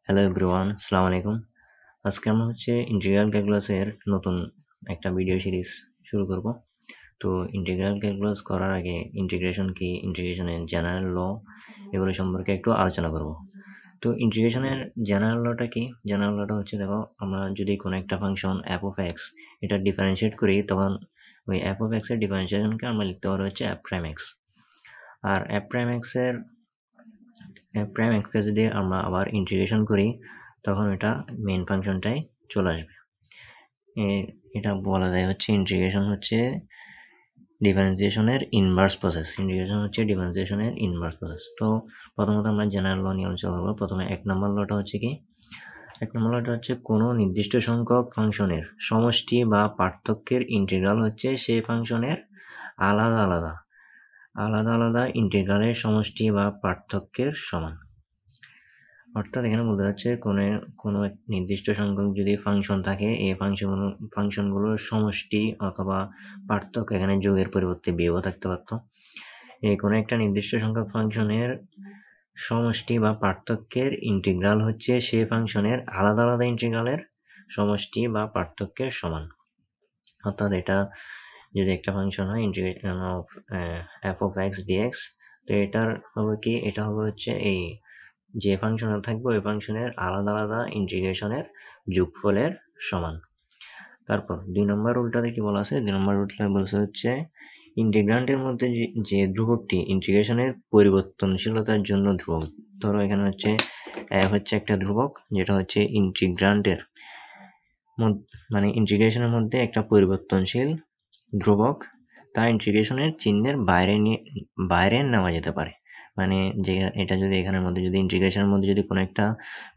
Hello everyone, আসসালামু আলাইকুম। আজকে আমরা ইন্টিগ্রাল ক্যালকুলাসের নতুন একটা ভিডিও সিরিজ শুরু করব। তো ইন্টিগ্রাল ক্যালকুলাস করার আগে ইন্টিগ্রেশন কি, ইন্টিগ্রেশনের জেনারেল ল এগুলো সম্পর্কে একটু আলোচনা করব। তো ইন্টিগ্রেশনের জেনারেল লটা কি? জেনারেল লটা দেখো, আমরা যদি কোনো একটা ফাংশন এফ অফ এক্স এটা ডিফারেন্সিয়েট করি, তখন ওই এফ অফ এক্স এর ডিফারেন্সিয়েশনকে আমরা লিখতে পারবো এফ প্রাইম এক্স। আর এফ প্রাইম এক্সকে যদি আমরা আবার ইন্টিগ্রেশন করি, তখন এটা মেইন ফাংশনটাই চলে আসবে। এটা বলা যায় ইন্টিগ্রেশন ডিফারেন্সিয়েশনের ইনভার্স প্রসেস। ডিফারেন্সিয়েশনের ইনভার্স প্রসেস। তো প্রথমত আমরা জেনারেল ল নিয়ে আলোচনা করবো। প্রথমে এক নম্বর লটা কি? এক নম্বর লটা কোনো নির্দিষ্ট সংখ্যক ফাংশনের সমষ্টি বা পার্থক্যের ইন্টিগ্রাল সেই ফাংশনের আলাদা আলাদা আলাদা আলাদা ইন্টিগ্রালের সমষ্টি বা পার্থক্যের সমান। অর্থাৎ এখানে বলতে যাচ্ছে কোনো এক নির্দিষ্ট সংখ্যক যদি ফাংশন থাকে, এই ফাংশনগুলোর সমষ্টি অথবা পার্থক্য, এখানে যোগের পরিবর্তে বিয়োগও থাকতে পারতো। এই কোনো একটা নির্দিষ্ট সংখ্যক ফাংশনের সমষ্টি বা পার্থক্যের ইন্টিগ্রাল সেই ফাংশনের আলাদা আলাদা ইন্টিগ্রালের সমষ্টি বা পার্থক্যের সমান। অর্থাৎ এটা যদি একটা ফাংশন হয় integration of f of x dx, তো এটার হবে কি, এটা হবে এই যে ফাংশনে থাকবে ওই ফাংশনের আলাদা আলাদা ইন্টিগ্রেশনের যোগফলের সমান। তারপর দুই নম্বর রুলটাতে কি বলা আছে? দুই নম্বর রুলটা বলছে ইন্টিগ্রান্টের মধ্যে যে ধ্রুবকটি ইন্টিগ্রেশনের পরিবর্তনশীলতার জন্য ধ্রুবক। ধরো এখানে একটা ধ্রুবক, যেটা ইন্টিগ্রান্টের মানে ইন্টিগ্রেশনের মধ্যে একটা পরিবর্তনশীল ধ্রুবক, তা ইন্টিগ্রেশনের চিহ্নের বাইরে নেওয়া যেতে পারে। মানে যে এটা যদি এখানের মধ্যে যদি ইন্টিগ্রেশনের মধ্যে যদি কোনো একটা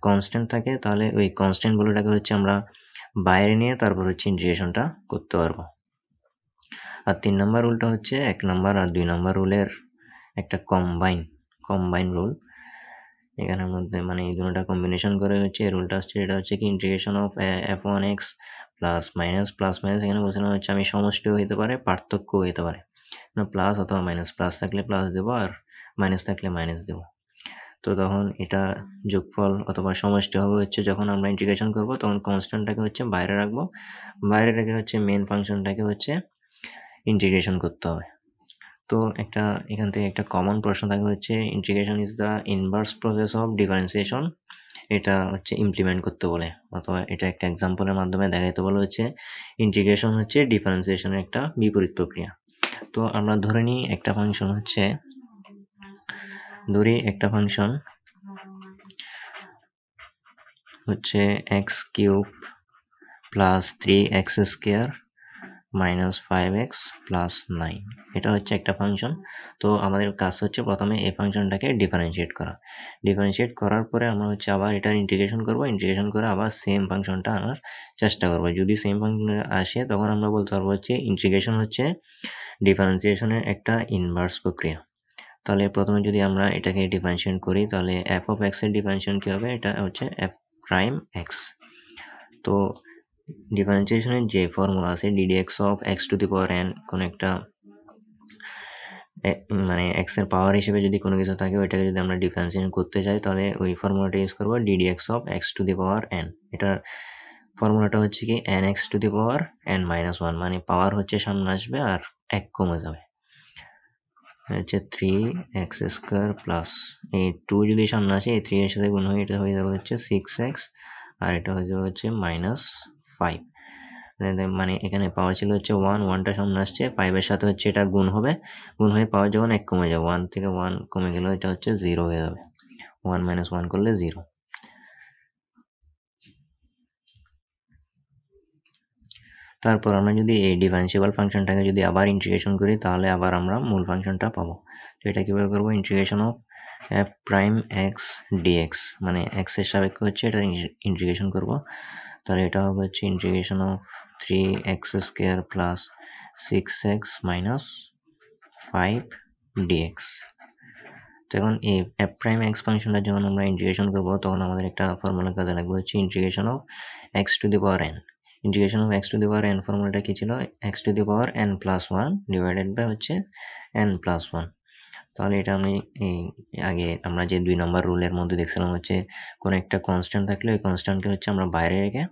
কনস্ট্যান্ট থাকে, তাহলে ওই কনস্ট্যান্টগুলোটাকে আমরা বাইরে নিয়ে তারপর ইন্টিগ্রেশনটা করতে পারবো। আর তিন নম্বর রুলটা এক নম্বর আর দুই নম্বর রুলের একটা কম্বাইন রুল। এখানের মধ্যে মানে এই দুটোটা কম্বিনেশন করে এই রুলটা এটা কি integration of F one x plus minus এখানে বলছিলাম আমি সমষ্টিও হইতে পারে, পার্থক্যও হইতে পারে। প্লাস অথবা মাইনাস, প্লাস থাকলে প্লাস দেবো আর মাইনাস থাকলে মাইনাস দেবো। তো তখন এটা যোগফল অথবা সমষ্টি হবে যখন আমরা ইন্টিগ্রেশন করব, তখন কনস্ট্যান্টটাকে বাইরে রাখবো, বাইরে রেখে মেইন ফাংশনটাকে ইন্টিগ্রেশন করতে হবে। তো এখান থেকে একটা কমন প্রশ্ন থাকে integration is the inverse process of differentiation, এটা ইমপ্লিমেন্ট করতে বলে, অথবা এটা একটা এক্সাম্পলের মাধ্যমে দেখাইতে বলে ইন্টিগ্রেশন ডিফারেন্সিয়েশনের একটা বিপরীত প্রক্রিয়া। তো আমরা ধরে নিই একটা function x cube plus 3x square minus 5x plus 9, এটা একটা ফাংশন। তো আমাদের কাজ প্রথমে এই ফাংশনটাকে ডিফারেন্সিয়েট করার পরে আমরা আবার এটার ইন্টিগ্রেশন করে আবার সেম ফাংশনটা আনার চেষ্টা করবো। যদি সেম ফাংশন আসে, তখন আমরা বলতে পারবো ইন্টিগ্রেশন ডিফারেন্সিয়েশনের একটা ইনভার্স প্রক্রিয়া। তাহলে প্রথমে যদি আমরা এটাকে ডিফারেন্সিয়েট করি, তাহলে এফ অফ এক্স এর ডিফারেন্সিয়েশন কি হবে? এটা এফ প্রাইম এক্স। তো ডিফারেন্সিয়েশনের যে ফর্মুলা আছে ddx of x to the power N, কোন একটা মানে এক্স এর পাওয়ার হিসেবে যদি কোনো কিছু থাকে, ওইটাকে যদি আমরা ডিফারেন্সিয়েট করতে চাই, তাহলে ওই ফর্মুলাটা ইউজ করবো ddx of x to the power N. এটার ফর্মুলাটা কি N x to the power n minus one, মানে পাওয়ার সামনে আসবে আর এক কমে যাবে, 3x স্কোয়ার প্লাস এই 2 যদি সামনে আসে, এই 3 এর সাথে গুণ হয়ে এটা হয়ে যাবে 6x, আর এটা হয়ে যাবে -5। মানে এখানে পাওয়ার ছিল 1, 1টা সামনে আসছে, 5 এর সাথে এটা গুণ হয়ে পাওয়ার যখন 1 কমে যাবে, 1 থেকে 1 কমে গেলে এটা 0 হয়ে যাবে। 1 - 1 করলে 0। তারপর আমরা যদি এই ডিফারেন্সিয়েবল ফাংশনটাকে যদি আবার ইন্টিগ্রেশন করি, তাহলে আবার আমরা মূল ফাংশনটা পাবো। তো এটা কিভাবে করবো? Integration of f prime x dx, মানে এক্স এর সাপেক্ষে এটা ইন্টিগ্রেশন করব। তাহলে এটা হবে integration of 3x square plus 6x minus 5 dx. তো এখন এই এফ প্রাইম এক্স ফাংশনটা যখন আমরা ইন্টিগ্রেশন করবো, তখন আমাদের একটা ফর্মুলা কাজে লাগবে integration of x to the power n. Integration of x to the power n ফর্মুলাটা কি ছিল? X to the power n plus one divided by n plus one. তাহলে এটা আমি এই আগে আমরা যে 2 নম্বর রুলের মধ্যে দেখছিলাম হচ্ছে কোনো একটা কনস্ট্যান্ট থাকলে ওই কনস্ট্যান্টকে হচ্ছে আমরা বাইরে রেখে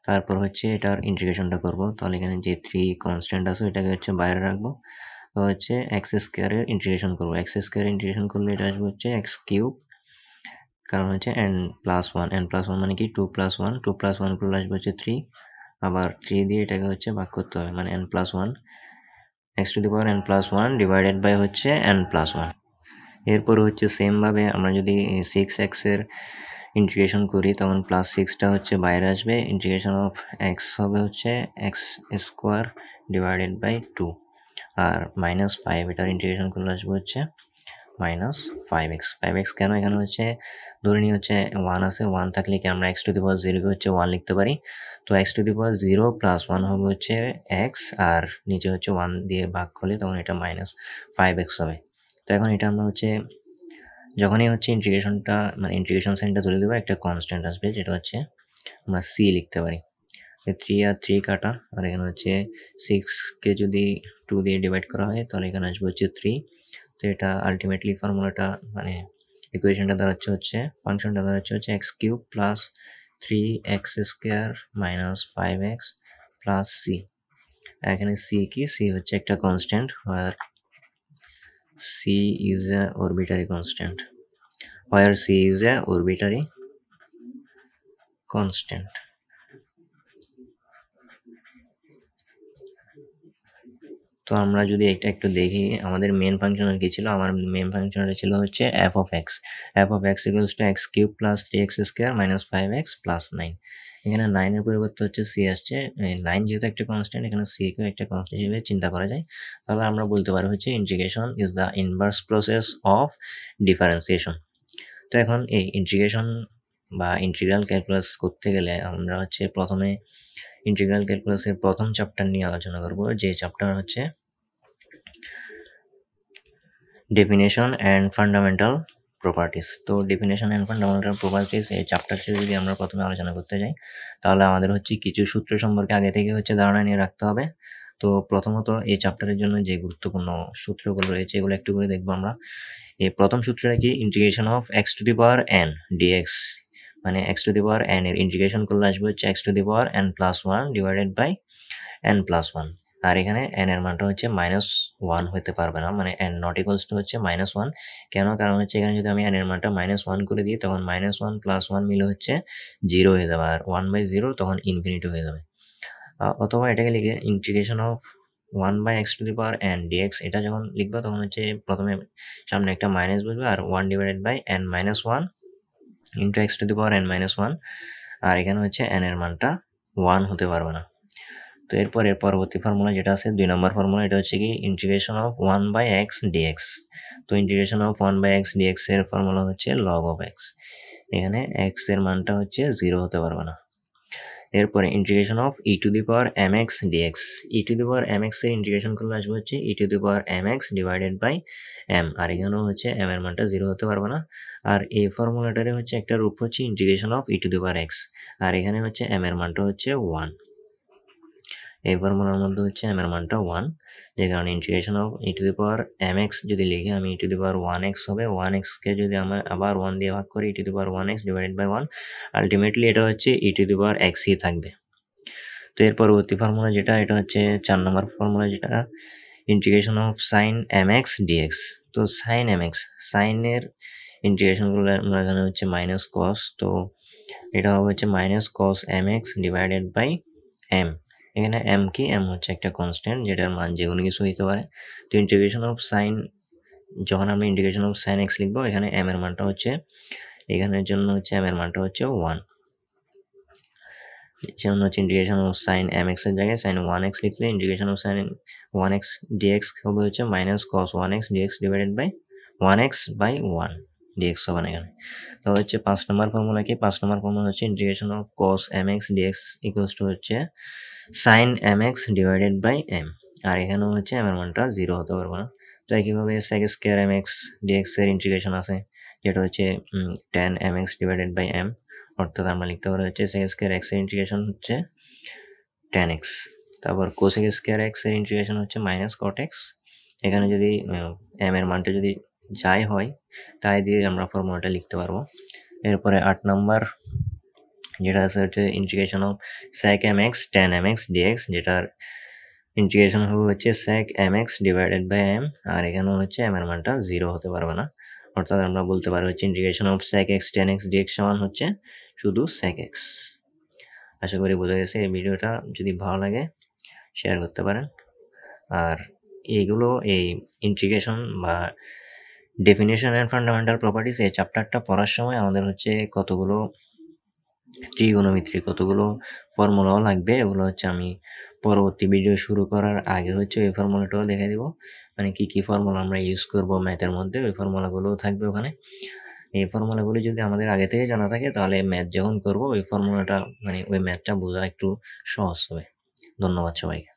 তারপর হচ্ছে এটার ইন্টিগ্রেশনটা করব। তাহলে এখানে যে 3 কনস্ট্যান্ট আছে ওইটাকে হচ্ছে বাইরে রাখবো। তো হচ্ছে এক্স স্কোয়ারের ইন্টিগ্রেশন করবো। এক্স স্কোয়ারের ইন্টিগ্রেশন করলে এটা আসবে হচ্ছে এক্স কিউব, কারণ হচ্ছে n plus one, n plus one মানে কি 2 প্লাস ওয়ান, 2 প্লাস ওয়ান করলে আসবে হচ্ছে 3, আবার 3 দিয়ে এটাকে হচ্ছে ভাগ করতে হবে, মানে n plus one, x to the power n plus one divided by হচ্ছে n প্লাস ওয়ান। এরপরে হচ্ছে সেমভাবে আমরা যদি 6x এর ইন্টিগ্রেশন করি তখন প্লাস 6টা হচ্ছে বাইরে আসবে, ইন্টিগ্রেশন অফ x হবে হচ্ছে এক্স স্কোয়ার ডিভাইডেড বাই 2, আর মাইনাস 5 এটার ইন্টিগ্রেশন করলে আসবে হচ্ছে মাইনাস 5x। 5x কেন, এখানে হচ্ছে ধরে নিই হচ্ছে 1 আছে, 1 থাকলে কি আমরা x টু দি পাওয়ার 0 কে হচ্ছে 1 লিখতে পারি। তো x two the power 0 plus 1 হবে হচ্ছে x, আর নিচে হচ্ছে 1 দিয়ে ভাগ করলে তখন এটা মাইনাস 5x হবে। তো এখন এটা আমরা হচ্ছে যখনই হচ্ছে ইন্টিগ্রেশনটা মানে ইন্টিগ্রেশন সাইনটা তুলে দেবো, একটা কনস্ট্যান্ট আসবে যেটা হচ্ছে আমরা c লিখতে পারি। 3 আর 3 কাটা, আর এখানে হচ্ছে 6কে যদি 2 দিয়ে ডিভাইড করা হয় তাহলে এখানে আসবে হচ্ছে 3। তো এটা আলটিমেটলি ফর্মুলাটা মানে ইকুয়েশনটা দাঁড়াচ্ছে হচ্ছে ফাংশনটা দাঁড়াচ্ছে হচ্ছে x cube plus 3x square minus 5x plus C. এখানে সি কি, সি হচ্ছে একটা কনস্ট্যান্ট, আর C is a arbitrary constant, where c is a arbitrary constant. তো আমরা যদি এটা একটু দেখি আমাদের মেন ফাংশনাল কি ছিল, আমার মেন ফাংশনাল ছিল হচ্ছে f of x equals to x cube plus 3x square minus 5x plus 9। এখানে 9 এর পরিবর্তে হচ্ছে c আসছে, 9 যেহেতু একটা কনস্ট্যান্ট এখানে c কেও একটা কনস্ট্যান্ট হিসেবে চিন্তা করা যায়। তাহলে আমরা বলতে পারি হচ্ছে integration is the inverse process of differentiation. তো এখন এই ইন্টিগ্রেশন বা ইন্টিগ্রাল ক্যালকুলাস করতে গেলে আমরা হচ্ছে প্রথমে ইন্টিগ্রাল ক্যালকুলাসের প্রথম চ্যাপ্টার নিয়ে আলোচনা করব, যে চ্যাপ্টার হচ্ছে ডেফিনেশন অ্যান্ড ফান্ডামেন্টাল প্রপার্টিস। তো ডেফিনেশন অ্যান্ড ফান্ডামেন্টাল প্রপার্টিস এই চ্যাপ্টারটি যদি আমরা প্রথমে আলোচনা করতে যাই তাহলে আমাদের হচ্ছে কিছু সূত্র সম্পর্কে আগে থেকে হচ্ছে ধারণা নিয়ে রাখতে হবে। তো প্রথমত এই চ্যাপ্টারের জন্য যে গুরুত্বপূর্ণ সূত্রগুলো রয়েছে এগুলো একটু করে দেখবো আমরা। এই প্রথম সূত্রটা কি, integration of x to the power n dx, মানে x to the power n এর ইন্টিগ্রেশন করলে আসবে হচ্ছে x to the power n plus one divided by n plus one. আর এখানে এন এর মানটা হচ্ছে মাইনাস ওয়ান হতে পারবে না, মানে এন নট ইকুয়ালস টু হচ্ছে মাইনাস ওয়ান। কেন, কারণ হচ্ছে এখানে যদি আমি এন এর মানটা মাইনাস ওয়ান করে দিই তখন মাইনাস ওয়ান প্লাস ওয়ান মিলে হচ্ছে জিরো হয়ে যাবে, আর 1/0 তখন ইনফিনিটি হয়ে যাবে। অথবা এটাকে লিখে integration of 1/x to the power n dx, এটা যখন লিখবা তখন হচ্ছে প্রথমে সামনে একটা মাইনাস বসবে আর 1 divided by n minus one into x to the power n minus one, আর এখানে হচ্ছে এন এর মানটা ওয়ান হতে পারবে না। তো এরপর এর পরবর্তী ফর্মুলা যেটা আছে 2 নম্বর ফর্মুলা, এটা হচ্ছে কি ইন্টিগ্রেশন অফ 1/x ডিএক্স। তো ইন্টিগ্রেশন অফ 1/x ডিএক্স এর ফর্মুলা হচ্ছে লগ অফ এক্স, এখানে এক্স এর মানটা হচ্ছে 0 হতে পারবে না। এরপরে integration of e to the power m x dx, e to the power m x এর ইন্টিগ্রেশন করলে আসবে হচ্ছে e to the power m x divided by m, আর এখানেও হচ্ছে এম এর মানটা 0 হতে পারবে না। আর এই ফর্মুলাটারে হচ্ছে একটা রূপ হচ্ছে integration of e to the power x, আর এখানে হচ্ছে এম এর মানটা হচ্ছে 1। এই ফর্মুলার মধ্যে হচ্ছে এম এর মানটা 1, যে কারণে integration of e to the power m x যদি লিখি আমি ই টু দি পাওয়ার 1x হবে, 1x কে যদি আমরা আবার 1 দিয়ে ভাগ করি e to the power 1x divided by 1, ultimately এটা হচ্ছে ই টু দি পাওয়ার এক্সই থাকবে। তো এর পরবর্তী ফর্মুলা যেটা, এটা হচ্ছে 4 নম্বর ফর্মুলা, যেটা integration of sine m x dx. তো সাইন এম এক্স, সাইনের ইন্টিগ্রেশন করলে আমরা এখানে হচ্ছে মাইনাস কস, তো এটা হবে হচ্ছে minus cos m x divided by m. এখানে এম কি, এম হচ্ছে একটা কনস্ট্যান্ট যেটার মান যে কোনো কিছু হইতে পারে। তো ইন্টিগ্রেশন অফ সাইন, যখন আমরা ইন্টিগ্রেশন অফ সাইন এক্স লিখবো এখানে এম এর মানটা হচ্ছে, এখানের জন্য হচ্ছে এম এর মানটা হচ্ছে 1, যেমন হচ্ছে integration of sine m x এর জায়গায় সাইন 1x লিখলে integration of sign 1x dx হবে হচ্ছে minus cos 1x dx divided by 1x by 1 dx হবে না এখানে। তো হচ্ছে 5 নম্বর ফর্মুলা কি, 5 নম্বর ফর্মুলা হচ্ছে integration of cos mx dx equals to হচ্ছে sine mx divided by m, আর এখানেও হচ্ছে m এর মানটা 0 হতে পারবে না। তো একইভাবে sec স্কয়ার mx dx এর ইন্টিগ্রেশন আছে যেটা হচ্ছে tan mx divided by m, অর্থাৎ আমরা লিখতে পারি হচ্ছে sec স্কয়ার x এর ইন্টিগ্রেশন হচ্ছে tan x, তারপর cosec স্কয়ার x এর ইন্টিগ্রেশন হচ্ছে মাইনাস cot x। এখানে যদি m এর মানটা যদি যাই হয় তাই দিয়ে আমরা ফর্মুলাটা লিখতে পারবো। এরপরে 8 নাম্বার যেটা আছে হচ্ছে integration of sec mx tan mx dx, যেটার ইন্টিগ্রেশন হবে হচ্ছে sec mx divided by m, আর এখানেও হচ্ছে m এর মানটা 0 হতে পারবে না, অর্থাৎ আমরা বলতে পারি হচ্ছে integration of sec x tan x dx সমান হচ্ছে শুধু sec x। আশা করি বোঝা গেছে। এই ভিডিওটা যদি ভালো লাগে শেয়ার করতে পারেন। আর এইগুলো এই ইন্টিগ্রেশন বা ডেফিনিশন অ্যান্ড ফান্ডামেন্টাল প্রপার্টিস এই চ্যাপ্টারটা পড়ার সময় আমাদের হচ্ছে কতগুলো ত্রিগোণমিতি, কতগুলো ফর্মুলাও লাগবে, এগুলো হচ্ছে আমি পরবর্তী ভিডিও শুরু করার আগে হচ্ছে ওই ফর্মুলাটাও দেখে দিব, মানে কি কি ফর্মুলা আমরা ইউজ করব ম্যাথের মধ্যে, ওই ফর্মুলাগুলোও থাকবে ওখানে। এই ফর্মুলাগুলো যদি আমাদের আগে থেকে জানা থাকে তাহলে ম্যাথ যখন করব ওই ফর্মুলাটা মানে ওই ম্যাথটা বোঝা একটু সহজ হবে। ধন্যবাদ সবাইকে।